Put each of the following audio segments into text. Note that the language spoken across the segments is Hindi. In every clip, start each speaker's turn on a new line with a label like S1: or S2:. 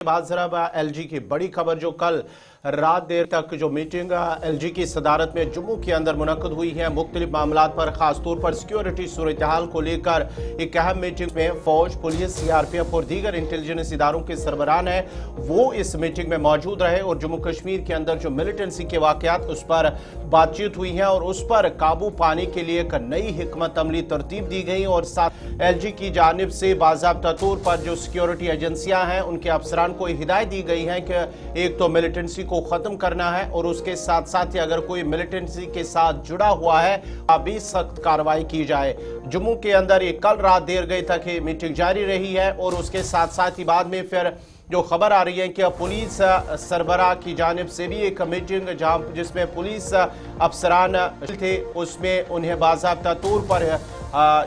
S1: बात जरा एलजी की बड़ी खबर जो कल रात देर तक जो मीटिंग एलजी की सदारत में जम्मू के अंदर मुनक्कद हुई है, मुख्तलिफ मामलात पर खासतौर पर सिक्योरिटी सूरत हाल को लेकर एक अहम मीटिंग में फौज, पुलिस, सीआरपीएफ और दीगर इंटेलिजेंस इदारों के सरबराह हैं वो इस मीटिंग में मौजूद रहे और जम्मू कश्मीर के अंदर जो मिलिटेंसी के वाकयात उस पर बातचीत हुई है और उस पर काबू पाने के लिए एक नई हिकमत अमली तरतीब दी गई और साथ एलजी की जानिब से बाज़ाब्ता तौर पर जो सिक्योरिटी एजेंसियां हैं उनके अफसरान को हिदायत दी गई है कि एक तो मिलिटेंसी को खत्म करना है और उसके साथ साथ ही अगर कोई मिलिटेंसी के साथ जुड़ा हुआ है अभी सख्त कार्रवाई की जाए। जम्मू के अंदर ये कल रात देर गई तक ये मीटिंग जारी रही है और उसके साथ साथ ही बाद में फिर जो खबर आ रही है कि पुलिस सरबराह की जानिब से भी एक मीटिंग जिसमें पुलिस अफसरान थे उसमें उन्हें बाज़ाब्ता तौर पर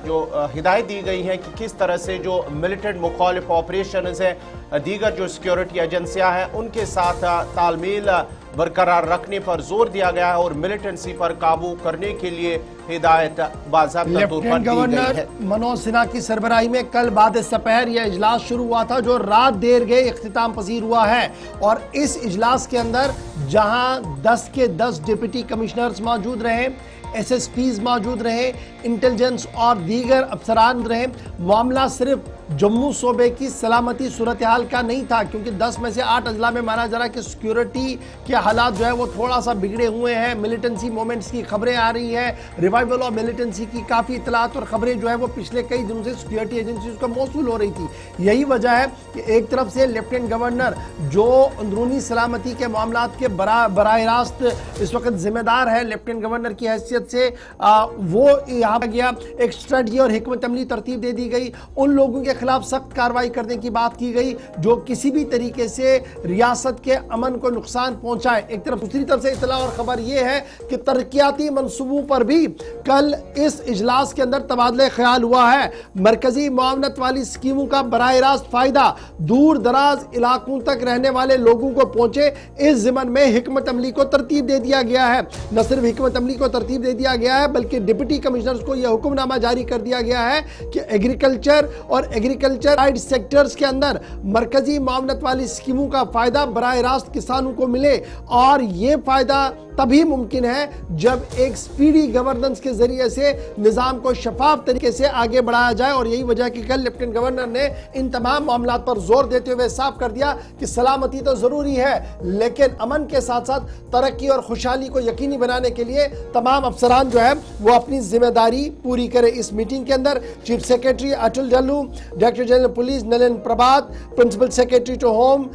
S1: जो हिदायत दी गई है कि किस तरह से जो मिलिटेंट मुखालिफ ऑपरेशन है दीगर जो सिक्योरिटी एजेंसियां हैं उनके साथ तालमेल बरकरार रखने पर जोर दिया गया है और मिलिटेंसी पर काबू करने के लिए हिदायत बाज़ाब्ता तौर पर दी गई है।
S2: गवर्नर मनोज सिन्हा की सरबराही में कल बाद सपहर यह इजलास शुरू हुआ था जो रात देर गए इख्तिताम पसीर हुआ है और इस इजलास के अंदर जहां 10 के 10 डिप्टी कमिश्नर्स मौजूद रहे, एसएसपीज मौजूद रहे, इंटेलिजेंस और दीगर अफसरान रहे। मामला सिर्फ जम्मू सूबे की सलामती सूरत हाल का नहीं था क्योंकि 10 में से 8 अजला में माना जा रहा है कि सिक्योरिटी के हालात जो है वो थोड़ा सा बिगड़े हुए हैं। मिलिटेंसी मूवमेंट्स की खबरें आ रही है, रिवाइवल ऑफ मिलिटेंसी की काफ़ी इतलात और खबरें जो है वो पिछले कई दिनों से सिक्योरिटी एजेंसीज को मौसूल हो रही थी। यही वजह है कि एक तरफ से लेफ्टिनेंट गवर्नर जो अंदरूनी सलामती के मामलात के बराह रास्त इस वक्त जिम्मेदार है लेफ्टिनेंट गवर्नर की हैसियत से, वो यहाँ गया एक स्ट्रेटजी और हिकमत अमली तरतीब दे दी गई। उन लोगों के खिलाफ सख्त कार्रवाई करने की बात की गई जो किसी भी तरीके से रियासत के अमन को नुकसान पहुंचाए। एक तरफ दूसरी तरफ से इतला और खबर यह है कि तरक्याती मंसूबों पर भी कल इस इजलास के अंदर तबादले ख्याल हुआ है। मरकजी मुआवनत वाली स्कीमों का बराह रास्त फायदा दूर दराज इलाकों तक रहने वाले लोगों को पहुंचे, इस जिमन में हिकमत अमली को तरतीब दे दिया गया है। न सिर्फ हिकमत अमली को तरतीब दे दिया गया है बल्कि डिप्टी कमिश्नर्स को यह हुक्मनामा जारी कर दिया गया है कि एग्रीकल्चर और एग्रीकल्चर राइट सेक्टर्स के अंदर मरकजी मामलत वाली स्कीमों का फायदा बराह रास्त किसानों को मिले और यह फायदा तभी मुमकिन है जब एक स्पीडी गवर्नेंस के जरिए से निजाम को शफाफ तरीके से आगे बढ़ाया जाए। और यही वजह कि कल लेफ्टिनेंट गवर्नर ने इन तमाम मामलात पर जोर देते हुए साफ कर दिया कि सलामती तो जरूरी है लेकिन अमन के साथ साथ तरक्की और खुशहाली को यकीनी बनाने के लिए तमाम अफसरान जो है वो अपनी जिम्मेदारी पूरी करें। इस मीटिंग के अंदर chief secretary Atal Dulloo, director general police Nalin Prabhat, principal secretary to home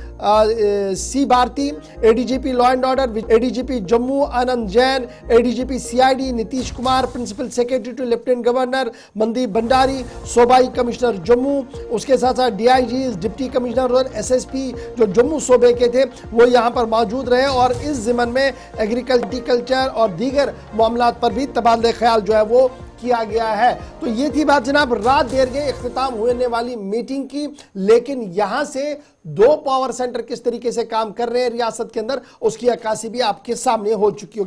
S2: C Bharati, ADGP law and order, ADGP Jammu Anand Jain, ADGP CID Nitish Kumar, principal secretary to lieutenant governor Mandeep Bhandari, सूबाई कमिश्नर जम्मू, उसके साथ साथ डीआईजी, डिप्टी कमिश्नर और एसएसपी जो जम्मू सूबे के थे वो यहाँ पर मौजूद रहे और इस जिमन में एग्रीकल्चर और दीगर मामलात पर भी तबादले ख्याल जो है वो किया गया है। तो ये थी बात जनाब रात देर के इख्तिताम होने वाली मीटिंग की, लेकिन यहां से 2 पावर सेंटर किस तरीके से काम कर रहे हैं रियासत के अंदर उसकी अक्कासी भी आपके सामने हो चुकी होगी।